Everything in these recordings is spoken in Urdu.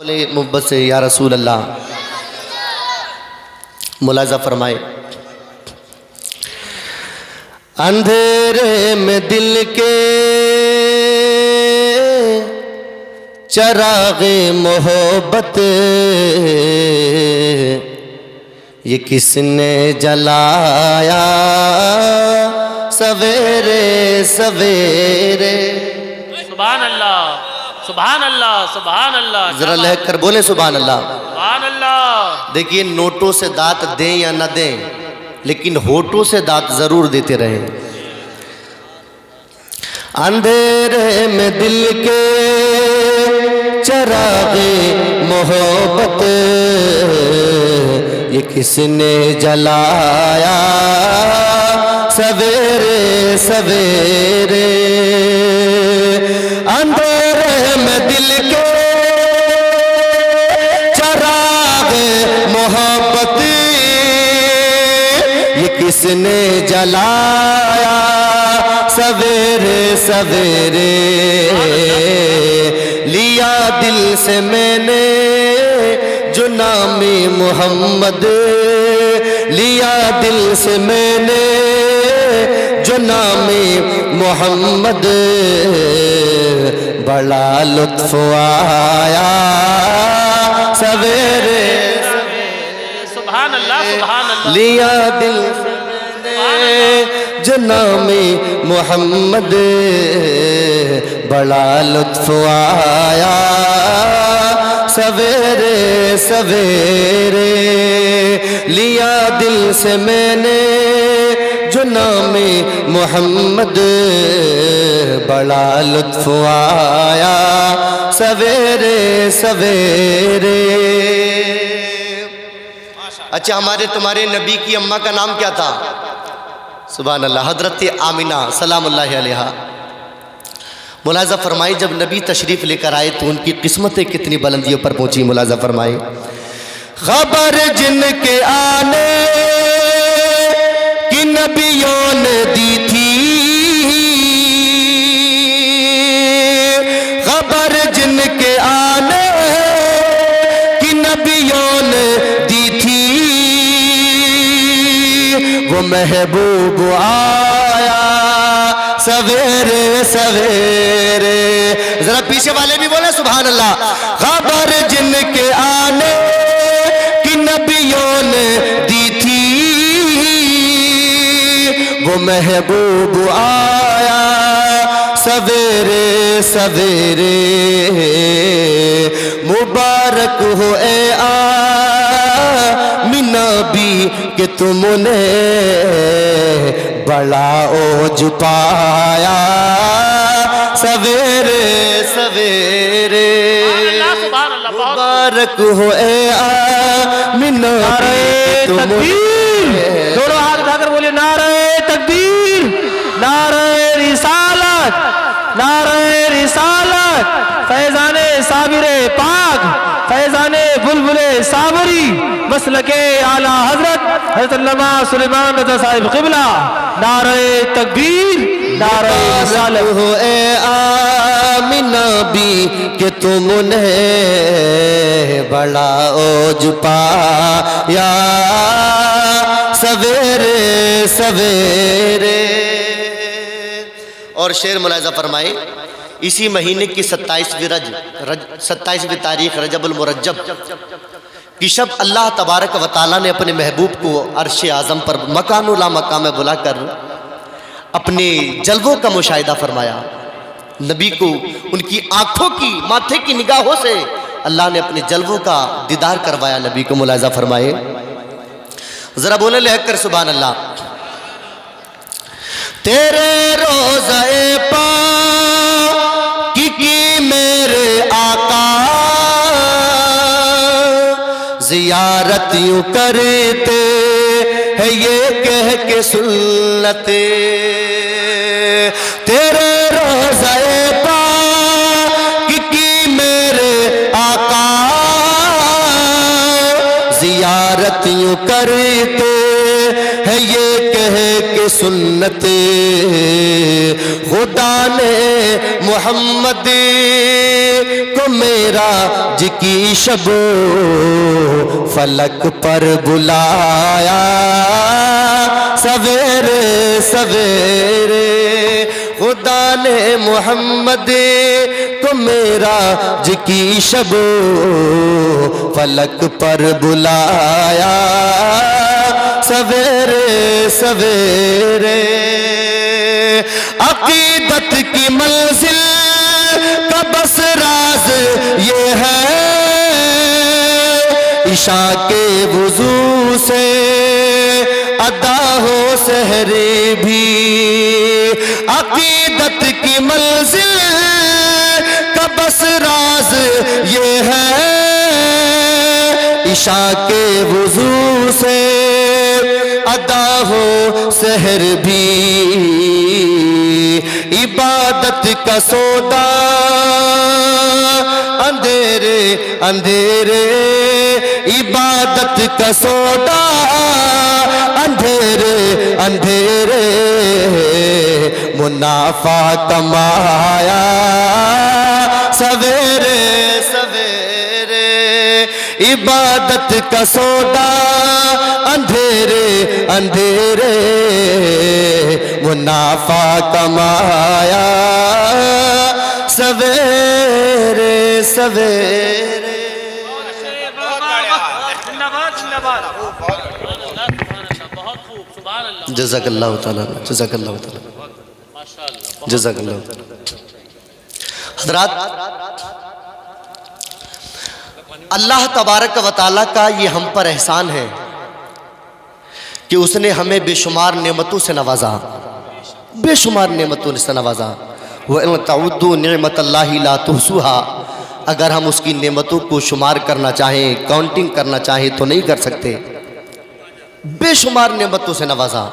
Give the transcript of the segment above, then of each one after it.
محبت سے یا رسول اللہ ملاحظہ فرمائے. اندھیرے میں دل کے چراغ محبت یہ کس نے جلایا سویرے سویرے. سبحان اللہ سبحان اللہ سبحان اللہ. ذرا لہک کر بولیں سبحان اللہ. سبحان اللہ. دیکھیے نوٹوں سے دانت دیں یا نہ دیں لیکن ہونٹوں سے دانت ضرور دیتے رہیں. اندھیرے میں دل کے چراغ محبت یہ کس نے جلایا سویرے سویرے. اندھیرے میں دل کے چراغ محبت یہ کس نے جلایا سویرے سویرے. لیا دل سے میں نے جو نام محمد لیا دل سے میں نے جو نام محمد بڑا لطف آیا سویرے سبحان اللہ سبحان اللہ. لیا دل سے میں نے جو نام محمد بڑا لطف آیا سویرے سویرے. لیا دل سے میں نے جو نام محمد بڑا لطف آیا سویرے سویرے. اچھا ہمارے تمہارے نبی کی اماں کا نام کیا تھا؟ سبحان اللہ حضرت آمینہ سلام اللہ علیہا. ملاحظہ فرمائی جب نبی تشریف لے کر آئے تو ان کی قسمتیں کتنی بلندیوں پر پہنچی. ملاحظہ فرمائی خبر جن کے آنے کی نبیوں نے دی تھی خبر جن کے آنے کی نبیوں نے دی تھی وہ محبوب آیا سویرے سویرے. ذرا پیچھے والے بھی بولے سبحان اللہ. خبر جن کے آنے کی نبیوں نے دی تھی وہ محبوب آیا سویرے سویرے. مبارک ہو اے آمینہ بھی کہ تم نے بڑا اوج پایا سویرے سویرے. مبارک ہو اے آمینہ بھی تم نے. دونوں ہاتھ اٹھا کر بولے نعرہ تکبیر نعرہ رسالت نعرہ رسالت. فیضان صابر پاک فیضان بلبل صابری مسلک اعلی حضرت حضرت علامہ سلیمان رضا صاحب قبلہ. نعرہ تکبیر نعرہ رسالت. ہو اے آمینہ بھی کہ تم نے بڑا اوج پایا سویرے سویرے. اور شعر ملاحظہ فرمائے اسی مہینے کی 27ویں تاریخ رجب المرجب کی شب اللہ تبارک و تعالیٰ نے اپنے محبوب کو عرش اعظم پر مکان لا مقام میں بلا کر اپنے جلووں کا مشاہدہ فرمایا. نبی کو ان کی آنکھوں کی ماتھے کی نگاہوں سے اللہ نے اپنے جلووں کا دیدار کروایا. نبی کو ملاحظہ فرمائے ذرا بولے لہک کر سبحان اللہ. تیرے روضہ پاک کی میرے آقا زیارت یوں کرتے ہے یہ کہہ کے سنت. تیرے روضہ پاک کی میرے آقا زیارت یوں کرتے ہے یہ کہہ کے سنت خدا نے محمد کو میرا کی شب فلک پر بلایا سویرے سویرے خدا نے محمد کو میرا کی شب فلک پر بلایا سویرے سویرے عقیدت کی منزل کا بس راز یہ ہے عشاء کے وضو سے ادا ہو سحر بھی عقیدت کی منزل کا بس راز یہ ہے عشاء کے وضو سے ادا ہو سحر بھی عبادت کا سودا اندھیرے اندھیرے عبادت کا سودا اندھیرے اندھیرے منافع کمایا سویرے سویرے عبادت کا سودا اندھیرے اندھیرے منافع کمایا سویرے سویرے بہت خوب سبحان اللہ جزاک اللہ تعالیٰ جزاک اللہ تعالیٰ ماشاءاللہ جزاک اللہ تعالیٰ حضرات اللہ تبارک و تعالیٰ کا یہ ہم پر احسان ہے کہ اس نے ہمیں بے شمار نعمتوں سے نوازا بے شمار نعمتوں سے نوازا وَإِن تَعُدُّوا نِعْمَةَ اللَّهِ لَا تُحْصُوهَا اگر ہم اس کی نعمتوں کو شمار کرنا چاہیں کاؤنٹنگ کرنا چاہیں تو نہیں کر سکتے بے شمار نعمتوں سے نوازا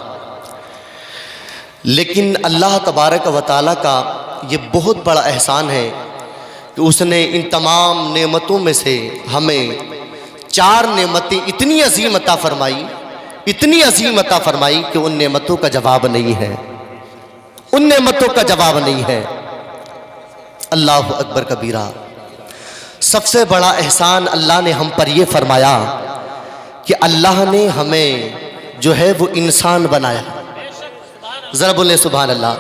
لیکن اللہ تبارک و تعالیٰ کا یہ بہت بڑا احسان ہے کہ اس نے ان تمام نعمتوں میں سے ہمیں 4 نعمتیں اتنی عظیم عطا فرمائی اتنی عظیم عطا فرمائی کہ ان نعمتوں کا جواب نہیں ہے ان نعمتوں کا جواب نہیں ہے اللہ اکبر کبیرہ سب سے بڑا احسان اللہ نے ہم پر یہ فرمایا کہ اللہ نے ہمیں جو ہے وہ انسان بنایا ذرا بولیں سبحان اللہ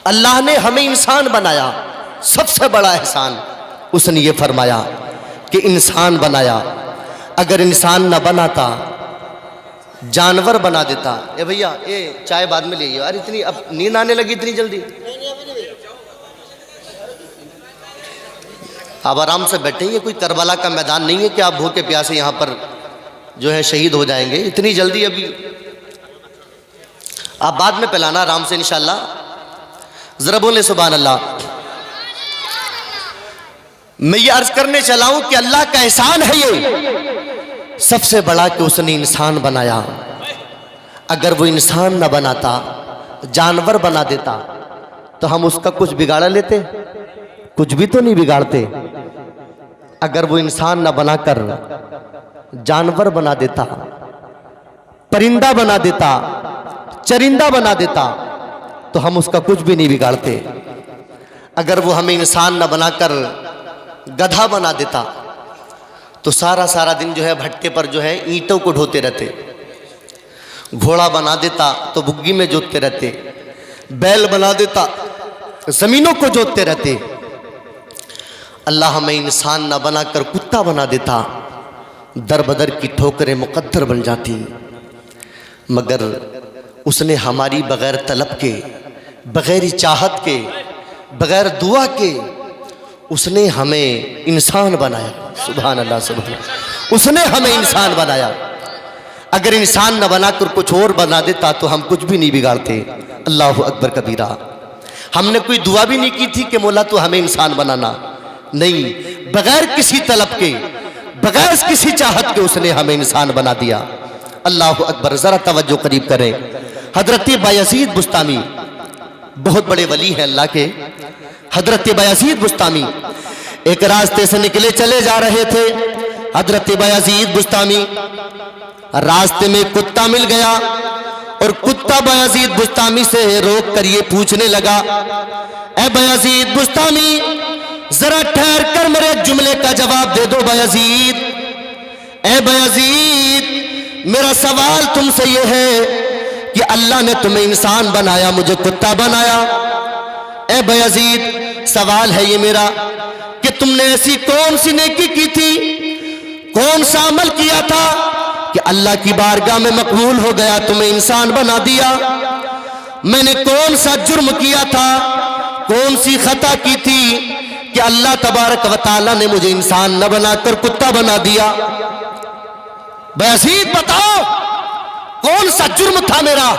اللہ نے ہمیں انسان بنایا سب سے بڑا احسان اس نے یہ فرمایا کہ انسان بنایا اگر انسان نہ بناتا جانور بنا دیتا اے بھیا اے چائے بعد میں لے ار اتنی اب نیند آنے لگی اتنی جلدی آپ آرام سے بیٹھے یہ کوئی کربلا کا میدان نہیں ہے کہ آپ بھوکے پیاسے یہاں پر جو ہے شہید ہو جائیں گے اتنی جلدی ابھی آپ بعد میں پلانا آرام سے انشاءاللہ ذرا بولیں سبحان اللہ میں یہ عرض کرنے چلا ہوں کہ اللہ کا احسان ہے یہ سب سے بڑا کہ اس نے انسان بنایا اگر وہ انسان نہ بناتا جانور بنا دیتا تو ہم اس کا کچھ بگاڑا لیتے کچھ بھی تو نہیں بگاڑتے اگر وہ انسان نہ بنا کر جانور بنا دیتا پرندہ بنا دیتا چرندہ بنا دیتا تو ہم اس کا کچھ بھی نہیں بگاڑتے اگر وہ ہمیں انسان نہ بنا کر گدھا بنا دیتا تو سارا دن جو ہے بھٹے پر جو ہے اینٹوں کو ڈھوتے رہتے گھوڑا بنا دیتا تو بگی میں جوتتے رہتے بیل بنا دیتا زمینوں کو جوتتے رہتے اللہ ہمیں انسان نہ بنا کر کتا بنا دیتا در بدر کی ٹھوکریں مقدر بن جاتی مگر اس نے ہماری بغیر طلب کے بغیر چاہت کے بغیر دعا کے اس نے ہمیں انسان بنایا سبحان اللہ سبحان اللہ اس نے ہمیں انسان بنایا اگر انسان نہ بنا کر کچھ اور بنا دیتا تو ہم کچھ بھی نہیں بگاڑتے اللہ اکبر کبیرہ ہم نے کوئی دعا بھی نہیں کی تھی کہ مولا تو ہمیں انسان بنانا نہیں بغیر کسی طلب کے بغیر کسی چاہت کے اس نے ہمیں انسان بنا دیا اللہ اکبر ذرا توجہ قریب کریں حضرت بایزید بستامی بہت بڑے ولی ہیں اللہ کے حضرت بایزید بستامی ایک راستے سے نکلے چلے جا رہے تھے حضرت بایزید بستامی راستے میں کتا مل گیا اور کتا بایزید بستامی سے روک کر یہ پوچھنے لگا، اے بایزید بستامی ذرا ٹھہر کر میرے جملے کا جواب دے دو بایزید، اے بایزید میرا سوال تم سے یہ ہے کہ اللہ نے تمہیں انسان بنایا، مجھے کتا بنایا۔ اے بایزید سوال ہے یہ میرا کہ تم نے ایسی کون سی نیکی کی تھی، کون سا عمل کیا تھا کہ اللہ کی بارگاہ میں مقبول ہو گیا، تمہیں انسان بنا دیا؟ میں نے کون سا جرم کیا تھا، کون سی خطا کی تھی کہ اللہ تبارک و تعالیٰ نے مجھے انسان نہ بنا کر کتا بنا دیا؟ بایزید بتاؤ کون سا جرم تھا میرا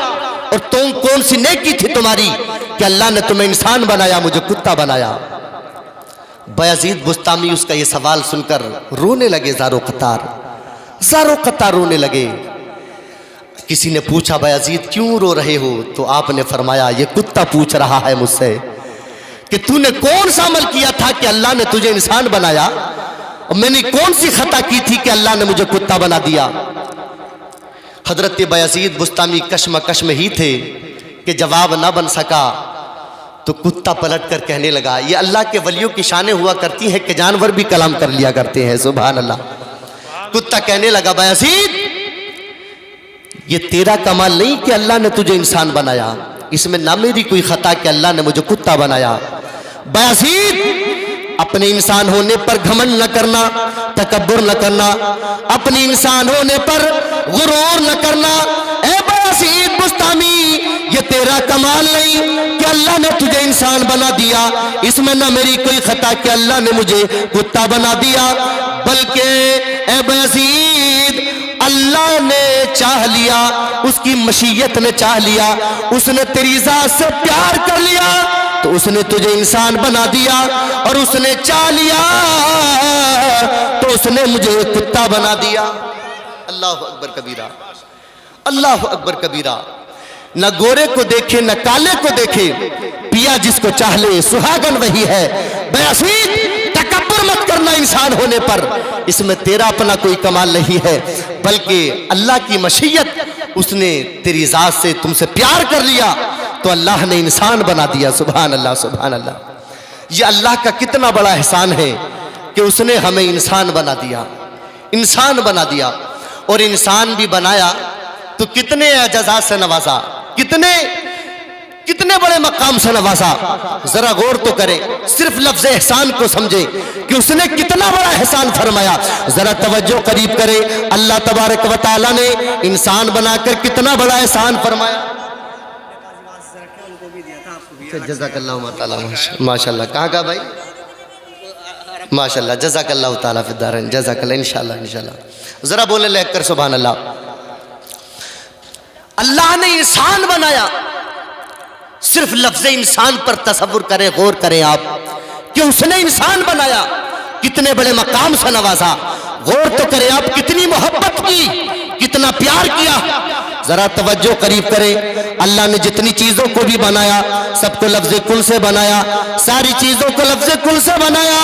اور تم کون سی نیکی تھی تمہاری کہ اللہ نے تمہیں انسان بنایا، مجھے کتا بنایا؟ بایزید بستامی اس کا یہ سوال سن کر رونے لگے، زارو قطار رونے لگے۔ کسی نے پوچھا بایزید کیوں رو رہے ہو؟ تو آپ نے فرمایا یہ کتا پوچھ رہا ہے مجھ سے کہ تو نے کون سا عمل کیا تھا کہ اللہ نے تجھے انسان بنایا، اور میں نے کون سی خطا کی تھی کہ اللہ نے مجھے کتا بنا دیا؟ حضرت بایزید بستامی کشمکش میں ہی تھے کہ جواب نہ بن سکا، تو کتا پلٹ کر کہنے لگا، یہ اللہ کے ولیوں کی شانیں ہوا کرتی ہیں کہ جانور بھی کلام کر لیا کرتے ہیں، سبحان اللہ۔ کتا کہنے لگا بایزید یہ تیرا کمال نہیں کہ اللہ نے تجھے انسان بنایا، اس میں نہ میری کوئی خطا کہ اللہ نے مجھے کتا بنایا۔ بایزید اپنے انسان ہونے پر گھمنڈ نہ کرنا، تکبر نہ کرنا، اپنے انسان ہونے پر غرور نہ کرنا۔ اے بایزید بستامی یہ تیرا کمال نہیں کہ اللہ نے تجھے انسان بنا دیا، اس میں نہ میری کوئی خطا کہ اللہ نے مجھے کتا بنا دیا، بلکہ اے بایزید اللہ نے چاہ لیا، اس کی مشیت نے چاہ لیا، اس نے تیری ذات سے پیار کر لیا تو اس نے تجھے انسان بنا دیا، اور اس نے چاہ لیا تو اس نے مجھے کتا بنا دیا۔ اللہ اکبر کبیرہ، اللہ اکبر کبیرہ۔ نہ گورے کو دیکھے نہ کالے کو دیکھے، پیا جس کو چاہ لے سہاگن وہی ہے۔ بایزید تکبر مت کرنا انسان ہونے پر، اس میں تیرا اپنا کوئی کمال نہیں ہے، بلکہ اللہ کی مشیت، اس نے تیری ذات سے تم سے پیار کر لیا تو اللہ نے انسان بنا دیا۔ سبحان اللہ، سبحان اللہ۔ یہ اللہ کا کتنا بڑا احسان ہے کہ اس نے ہمیں انسان بنا دیا، انسان بنا دیا، اور انسان بھی بنایا تو کتنے اعجازات سے نوازا، کتنے بڑے مقام سے نوازا۔ ذرا غور تو کریں، صرف لفظ احسان کو سمجھے کہ اس نے کتنا بڑا احسان فرمایا۔ ذرا توجہ قریب کرے، اللہ تبارک و تعالیٰ نے انسان بنا کر کتنا بڑا احسان فرمایا۔ جزاک اللہ تعالیٰ، ماشاء اللہ۔ کہاں کا بھائی؟ ماشاء اللہ، جزاک اللہ تعالیٰ فی الدارین، جزاک اللہ، انشاءاللہ انشاءاللہ۔ ذرا بولے لے کر سبحان اللہ۔ اللہ نے انسان بنایا، صرف لفظ انسان پر تصور کریں، غور کریں آپ کہ اس نے انسان بنایا، کتنے بڑے مقام سے نوازا۔ غور تو کریں آپ، کتنی محبت کی، کتنا پیار کیا۔ ذرا توجہ قریب کریں، اللہ نے جتنی چیزوں کو بھی بنایا سب کو لفظ کن سے بنایا، ساری چیزوں کو لفظ کن سے بنایا۔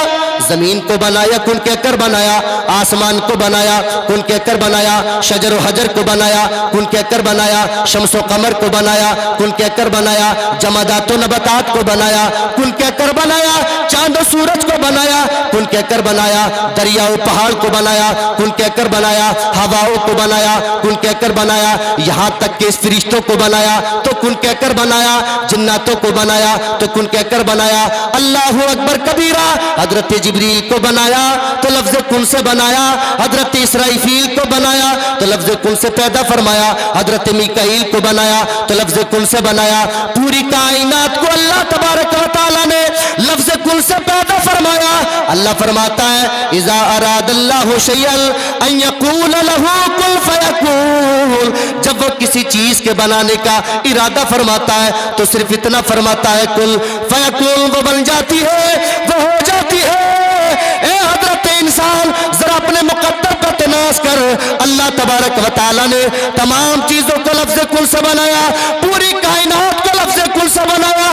زمین کو بنایا، کن کہہ کر بنایا، آسمان کو بنایا، کن کہہ کر بنایا، شجر و حجر کو بنایا، کن کہہ کر بنایا، شمس و قمر کو بنایا، کن کہہ کر بنایا، جمادات و نباتات کو بنایا، کن کہہ کر بنایا، چاند و سورج کو بنایا، کن کہہ کر بنایا، دریا و پہاڑ کو بنایا، کن کہہ کر بنایا، ہواؤں کو بنایا، کن کہہ کر بنایا، یہاں تک کہ اس فرشتوں کو بنایا تو کن کہہ کر بنایا، جناتوں کو بنایا تو کن کہہ کر بنایا۔ اللہ اکبر کبیرہ۔ حضرت جبریل کو بنایا تو لفظ کن سے بنایا، حضرت اسرائیل کو بنایا تو لفظ کن سے پیدا فرمایا، حضرت میکائیل کو بنایا تو لفظ کن سے بنایا۔ پوری کائنات کو اللہ تبارک و تعالیٰ نے لفظ کن سے پیدا فرمایا۔ اللہ فرماتا ہے اذا اراد اللہ شیئا ان یقول له کن فیکون، جب وہ کسی چیز کے بنانے کا ارادہ فرماتا ہے تو صرف اتنا فرماتا ہے کن فیکون، وہ بن جاتی ہے، وہ ہو جاتی ہے۔ اے حضرت انسان ذرا اپنے مقدر کا تناس کر، اللہ تبارک و تعالیٰ نے تمام چیزوں کو لفظ کن سے بنایا، پوری کائنات کو لفظ کن سے بنایا،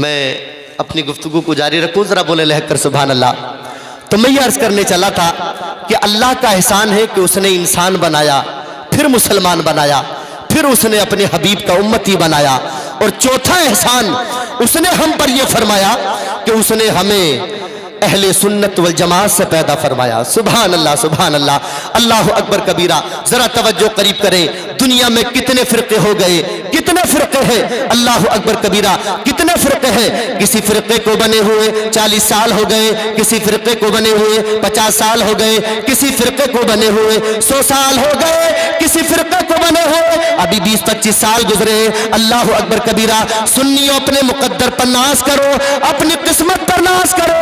میں اپنی گفتگو کو جاری رکھوں، ذرا بولے لہک کر سبحان اللہ۔ تو میں یہ عرض کرنے چلا تھا کہ اللہ کا احسان ہے کہ اس نے انسان بنایا، پھر مسلمان بنایا، پھر اس نے اپنے حبیب کا امتی بنایا، اور چوتھا احسان اس نے ہم پر یہ فرمایا کہ اس نے ہمیں اہل سنت والجماعت سے پیدا فرمایا۔ سبحان اللہ سبحان اللہ، اللہ اکبر کبیرہ۔ ذرا توجہ قریب کریں، دنیا میں کتنے فرقے ہو گئے، کتنے فرقے ہیں، اللہ اکبر کبیرہ، کتنے فرقے ہیں۔ کسی فرقے کو بنے ہوئے 40 سال ہو گئے، کسی فرقے کو بنے ہوئے 50 سال ہو گئے، کسی فرقے کو بنے ہوئے 100 سال ہو گئے، کسی فرقے کو بنے ہوئے ابھی 20-25 سال گزرے۔ اللہ اکبر کبیرہ۔ سنیوں اپنے مقدر پر ناز کرو، اپنی قسمت پر ناز کرو۔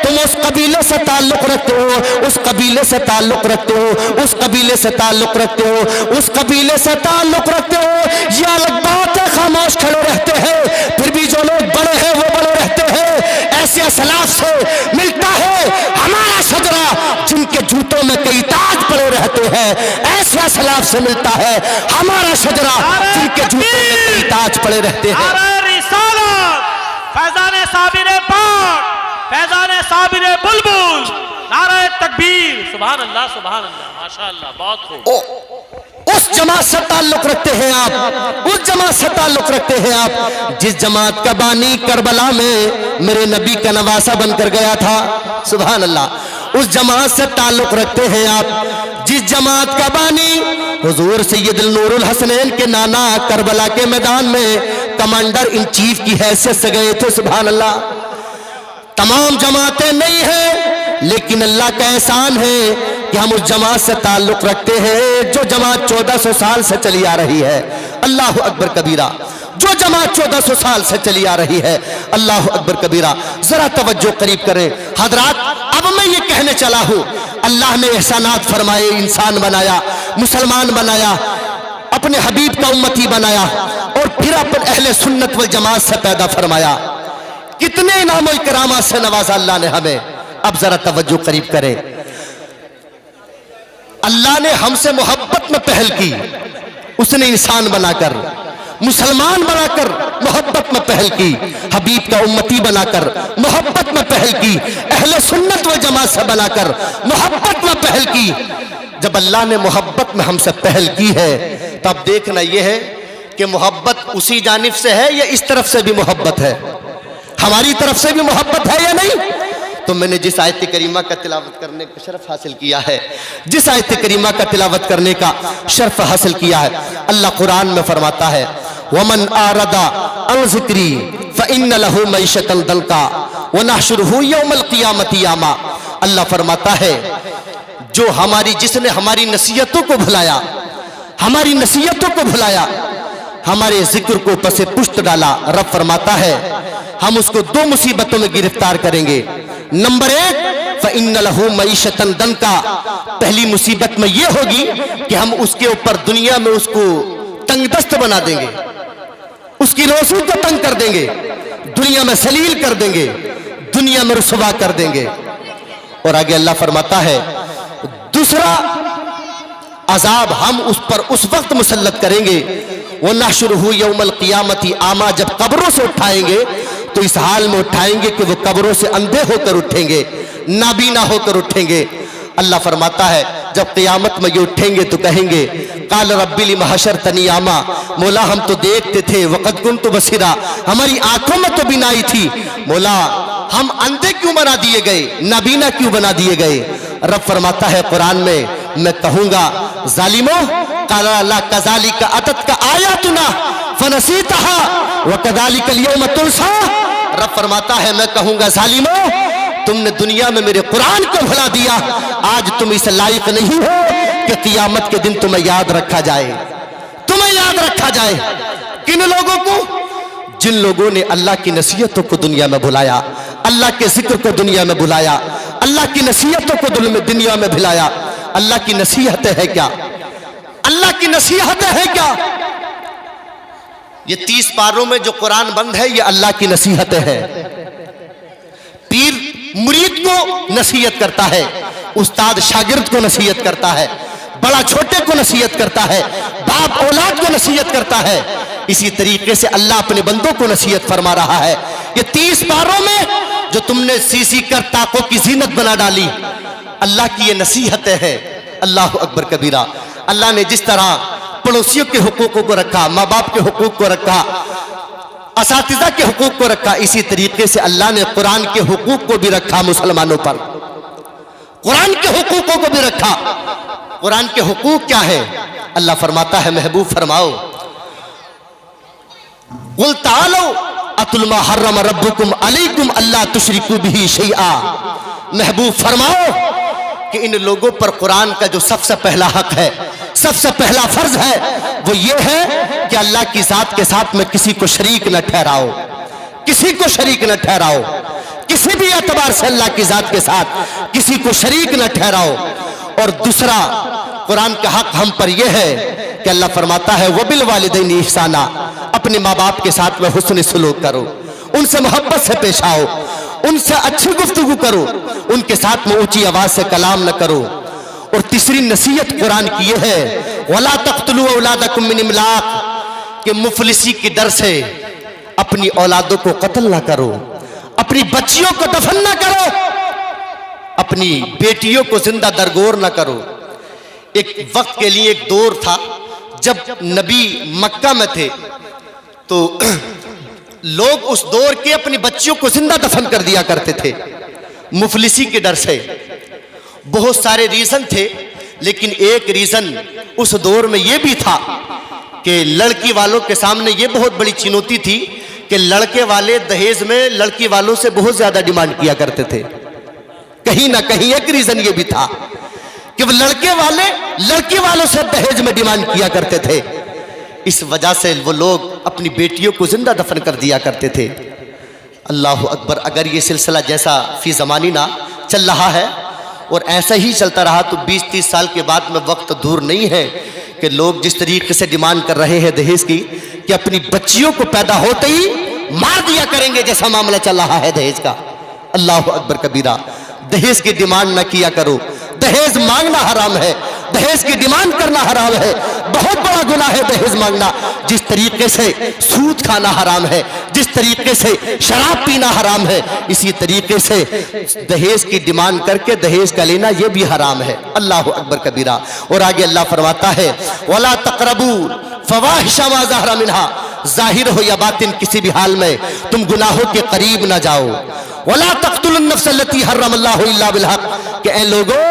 تم اس قبیلے سے تعلق رکھتے ہو، اس قبیلے سے تعلق رکھتے ہو، اس قبیلے سے تعلق رکھتے ہو، اس قبیلے سے تعلق رکھتے ہو۔ یہ الگ بات ہے، خاموش کھڑے رہتے ہیں، پھر بھی جو لوگ بڑے ہیں وہ بڑے رہتے ہیں۔ ایسے اسلاف سے ملتا ہے ہمارا شجرہ جن کے جوتوں میں کئی تاج پڑے رہتے ہیں، ایسے اسلاف سے ملتا ہے ہمارا شجرہ جن کے جوتوں میں کئی تاج پڑے رہتے ہیں۔ نعرہ رسالت، فیضان صابر پاک، فیضان صابر بلبل، نعرہ تکبیر، سبحان اللہ سبحان اللہ، ماشاءاللہ، بہت خوب۔ اس جماعت سے تعلق رکھتے ہیں آپ، اس جماعت سے تعلق رکھتے ہیں آپ جس جماعت کا بانی کربلا میں میرے نبی کا نواسہ بن کر گیا تھا۔ سبحان اللہ، اس جماعت سے تعلق رکھتے ہیں آپ جس جماعت کا بانی حضور سید النور الحسنین کے نانا کربلا کے میدان میں کمانڈر ان چیف کی حیثیت سے گئے تھے۔ سبحان اللہ۔ تمام جماعتیں نہیں ہیں، لیکن اللہ کا احسان ہے کہ ہم اس جماعت سے تعلق رکھتے ہیں جو جماعت 1400 سال سے چلی آ رہی ہے۔ اللہ اکبر کبیرہ، جو جماعت 1400 سال سے چلی آ رہی ہے۔ اللہ اکبر کبیرہ۔ ذرا توجہ قریب کریں حضرات، اب میں یہ کہنے چلا ہوں، اللہ نے احسانات فرمائے، انسان بنایا، مسلمان بنایا، اپنے حبیب کا امتی بنایا، اور پھر اپنے اہل سنت والجماعت سے پیدا فرمایا۔ کتنے انعام و اکرامات سے نوازا اللہ نے ہمیں۔ اب ذرا توجہ قریب کریں، اللہ نے ہم سے محبت میں پہل کی، اس نے انسان بنا کر، مسلمان بنا کر محبت میں پہل کی، حبیب کا امتی بنا کر محبت میں پہل کی، اہل سنت و جماعت سے بنا کر محبت میں پہل کی۔ جب اللہ نے محبت میں ہم سے پہل کی ہے تو اب دیکھنا یہ ہے کہ محبت اسی جانب سے ہے یا اس طرف سے بھی محبت ہے، ہماری طرف سے بھی محبت ہے یا نہیں؟ تو میں نے جس آیت کریمہ کا تلاوت کرنے کا شرف حاصل کیا ہے، جس آیت کریمہ کا تلاوت کرنے کا شرف حاصل کیا ہے، اللہ قرآن میں فرماتا ہے وَمَنْ آرَدَ عَنْ ذِكْرِي فَإِنَّ لَهُ مَعِيشَةً ضَنْكًا وَنَحْشُرُهُ يَوْمَ الْقِيَامَةِ أَعْمَىٰ۔ اللہ فرماتا ہے جس نے ہماری نصیحتوں کو بھلایا، ہماری نصیحتوں کو بھلایا، ہمارے ذکر کو پس پشت ڈالا، رب فرماتا ہے ہم اس کو 2 مصیبتوں میں گرفتار کریں گے۔ نمبر 1 فَإِنَّ لَهُ مَعِيشَةً ضَنْكًا، پہلی مصیبت میں یہ ہوگی کہ ہم اس کے اوپر دنیا میں اس کو تنگ دست بنا دیں گے، اس کی روزی کو تنگ کر دیں گے، دنیا میں ذلیل کر دیں گے، دنیا میں رسوا کر دیں گے۔ اور آگے اللہ فرماتا ہے دوسرا عذاب ہم اس پر اس وقت مسلط کریں گے وَنَحْشُرُهُ يَوْمَ الْقِيَامَةِ أَعْمَىٰ، جب قبروں سے اٹھائیں گے تو اس حال میں اٹھائیں گے کہ وہ قبروں سے اندھے ہو کر اٹھیں گے، نابینا ہو کر اٹھیں گے۔ اللہ فرماتا ہے جب قیامت میں یہ اٹھیں گے تو کہیں گے قال رب لم حشرتنی اعمیٰ، مولا ہم تو دیکھتے تھے، وقد كنت بصیرا، ہماری آنکھوں میں تو بینائی تھی، مولا ہم اندھے کیوں بنا دیے گئے، نابینا کیوں بنا دیے گئے؟ رب فرماتا ہے قرآن میں میں کہوں گا ظالموں قال لا كذلك اتتك آیاتنا فنسیتها وكذلك اليوم تنسى۔ رب فرماتا ہے میں کہوں گا ظالموں تم نے دنیا میں میرے قرآن کو بھلا دیا، آج تم اس لائق نہیں ہو کہ قیامت کے دن تمہیں یاد رکھا جائے، تمہیں یاد رکھا جائے۔ کن لوگوں کو؟ جن لوگوں نے اللہ کی نصیحتوں کو دنیا میں بھلایا، اللہ کے ذکر کو دنیا میں بھلایا، اللہ کی نصیحتوں کو دنیا میں بھلایا۔ اللہ کی نصیحتیں ہے کیا؟ اللہ کی نصیحتیں ہے کیا؟ یہ 30 پاروں میں جو قرآن بند ہے یہ اللہ کی نصیحتیں ہیں۔ پیر مرید کو نصیحت کرتا ہے، استاد شاگرد کو نصیحت کرتا ہے، بڑا چھوٹے کو نصیحت کرتا ہے، باپ اولاد کو نصیحت کرتا ہے۔ اسی طریقے سے اللہ اپنے بندوں کو نصیحت فرما رہا ہے۔ کہ 30 پاروں میں جو تم نے سی کر طاقوں کی زینت بنا ڈالی، اللہ کی یہ نصیحتیں ہیں۔ اللہ اکبر کبیرہ۔ اللہ نے جس طرح پڑوسیوں کے حقوق کو رکھا، ماں باپ کے حقوق کو رکھا، اساتذہ کے حقوق کو رکھا، اسی طریقے سے اللہ نے قرآن کے حقوق کو بھی رکھا مسلمانوں پر، قرآن کے حقوقوں کو بھی رکھا۔ قرآن کے حقوق کیا ہے؟ اللہ فرماتا ہے محبوب فرماؤ، قُلْ تَعَالَوْا اَتْلُ مَا حَرَّمَ رَبُّكُمْ عَلَيْكُمْ أَلَّا تُشْرِكُوا بِهِ شَيْئًا۔ محبوب فرماؤ کہ ان لوگوں پر قرآن کا جو سب سے پہلا حق ہے، سب سے پہلا فرض ہے، وہ یہ ہے کہ اللہ کی ذات کے ساتھ میں کسی کو شریک نہ ٹھہراؤ، کسی کو شریک نہ ٹھہراؤ، کسی بھی اعتبار سے اللہ کی ذات کے ساتھ کسی کو شریک نہ ٹھہراؤ۔ اور دوسرا قرآن کا حق ہم پر یہ ہے کہ اللہ فرماتا ہے وَبِالْوَالِدَيْنِ اِحْسَانًا، اپنے ماں باپ کے ساتھ میں حسن سلوک کرو، ان سے محبت سے پیش آؤ، ان سے اچھی گفتگو کرو، ان کے ساتھ میں اونچی آواز سے کلام نہ کرو۔ اور تیسری نصیحت قرآن کی یہ ہے وَلَا تَقْتُلُوا أَوْلَادَكُمْ مِنْ إِمْلَاقٍ، کہ مفلسی کی ڈر سے اپنی اولادوں کو قتل نہ کرو، اپنی بچیوں کو دفن نہ کرو، اپنی بیٹیوں کو زندہ درگور نہ کرو۔ ایک وقت کے لیے ایک دور تھا جب نبی مکہ میں تھے تو لوگ اس دور کے اپنی بچیوں کو زندہ دفن کر دیا کرتے تھے مفلسی کے ڈر سے۔ بہت سارے ریزن تھے، لیکن ایک ریزن اس دور میں یہ بھی تھا کہ لڑکی والوں کے سامنے یہ بہت بڑی چنوتی تھی کہ لڑکے والے دہیز میں لڑکی والوں سے بہت زیادہ ڈیمانڈ کیا کرتے تھے۔ کہیں نہ کہیں ایک ریزن یہ بھی تھا کہ وہ لڑکے والے لڑکی والوں سے دہیز میں ڈیمانڈ کیا کرتے تھے، اس وجہ سے وہ لوگ اپنی بیٹیوں کو زندہ دفن کر دیا کرتے تھے۔ اللہ اکبر۔ اگر یہ سلسلہ جیسا فی زماننا چل رہا ہے اور ایسا ہی چلتا رہا تو 20-30 سال کے بعد میں وقت دور نہیں ہے کہ لوگ جس طریقے سے ڈیمانڈ کر رہے ہیں دہیز کی کہ اپنی بچیوں کو پیدا ہوتے ہی مار دیا کریں گے، جیسا معاملہ چل رہا ہے دہیز کا۔ اللہ اکبر کبیرہ۔ دہیز کی ڈیمانڈ نہ کیا کرو، دہیز مانگنا حرام ہے، دہیز کی ڈیمانڈ کرنا حرام ہے، بہت بڑا گناہ ہے دہیز مانگنا۔ جس طریقے سے سود کھانا حرام ہے، جس طریقے سے شراب پینا حرام ہے، اسی طریقے سے دہیز کی ڈیمانڈ کر کے دہیز کا لینا یہ بھی حرام ہے۔ اللہ اکبر کبیرہ۔ اور آگے اللہ فرماتا ہے وَلَا تَقْرَبُوا فَوَاحِشَ مَا ظَهَرَ مِنْهَا، ظاہر ہو یا باطن کسی بھی حال میں تم گناہوں کے قریب نہ جاؤ۔ وَلَا تَقْتُلُوا النَّفْسَ الَّتِي حَرَّمَ اللَّهُ إِلَّا بِالْحَقِّ، کہ اے لوگوں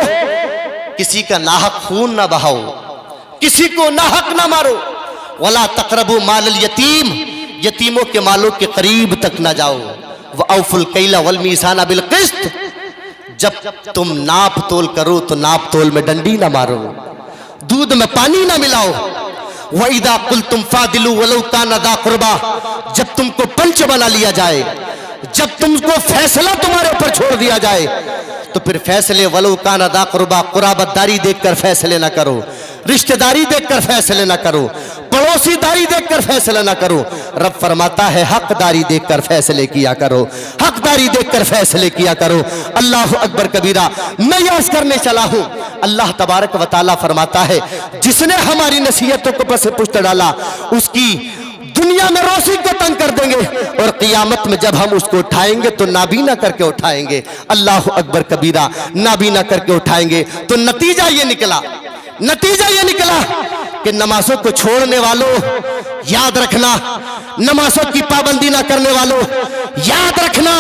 کسی کا ناحق خون نہ بہاؤ، کسی کو ناحق نہ مارو۔ وَلَا تَقْرَبُوا مَالَ الْيَتِيمِ، یتیموں کے مالوں کے قریب تک نہ جاؤ۔ وَأَوْفُوا الْكَيْلَ وَالْمِيزَانَ بِالْقِسْطِ، جب تم ناپ تول کرو تو ناپ تول میں ڈنڈی نہ مارو، دودھ میں پانی نہ ملاؤ۔ وَإِذَا قُلْتُمْ فَاعْدِلُوا وَلَوْ كَانَ ذَا قُرْبَىٰ، جب تم کو پنچ بنا لیا جائے، جب تم کو فیصلہ تمہارے اوپر چھوڑ دیا جائے تو پھر فیصلے ولو کان ذا قربا، قرابت داری دیکھ کر فیصلے نہ کرو، رشتہ داری دیکھ کر فیصلے نہ کرو، پڑوسی داری دیکھ کر فیصلہ نہ کرو۔ رب فرماتا ہے حق داری دیکھ کر فیصلے کیا کرو، حق داری دیکھ کر فیصلے کیا کرو۔ اللہ اکبر کبیرہ۔ میں یہ عرض کرنے چلا ہوں، اللہ تبارک و تعالیٰ فرماتا ہے جس نے ہماری نصیحتوں کو پس پشت ڈالا اس کی دنیا میں روشنی کو تنگ کر دیں گے، اور قیامت میں جب ہم اس کو اٹھائیں گے تو نابینا کر کے اٹھائیں گے۔ اللہ اکبر کبیرہ۔ نابینا کر کے اٹھائیں گے تو نتیجہ یہ نکلا کہ نمازوں کو چھوڑنے والوں یاد رکھنا، نمازوں کی پابندی نہ کرنے والوں یاد رکھنا،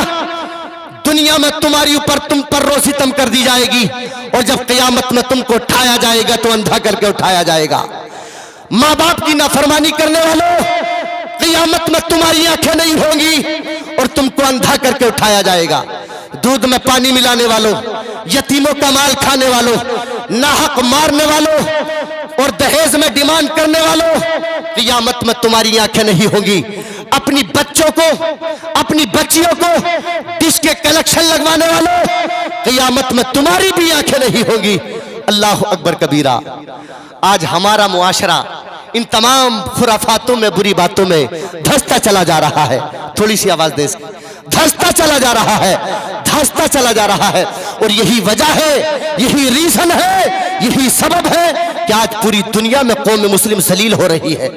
دنیا میں تمہاری اوپر تم پر روشنی تم کر دی جائے گی، اور جب قیامت میں تم کو اٹھایا جائے گا تو اندھا کر کے اٹھایا جائے گا۔ ماں باپ کی نافرمانی کرنے والوں قیامت میں تمہاری آنکھیں نہیں ہوں گی اور تم کو اندھا کر کے اٹھایا جائے گا۔ دودھ میں پانی ملانے والوں، یتیموں کا مال کھانے والوں، ناحق مارنے والوں اور دہیز میں ڈیمانڈ کرنے والوں، قیامت میں تمہاری آنکھیں نہیں ہوں گی۔ اپنی بچوں کو، اپنی بچیوں کو ڈش کے کلیکشن لگوانے والوں، قیامت میں تمہاری بھی آنکھیں نہیں ہوں گی۔ اللہ اکبر کبیرہ۔ آج ہمارا معاشرہ ان تمام خرافاتوں میں، بری باتوں میں دھستا چلا جا رہا ہے۔ تھوڑی سی آواز دے سکتے، دھستا چلا جا رہا ہے، دھستا چلا جا رہا ہے۔ اور یہی وجہ ہے، یہی ریزن ہے، یہی سبب ہے کہ آج پوری دنیا میں قوم مسلم ذلیل ہو رہی ہے۔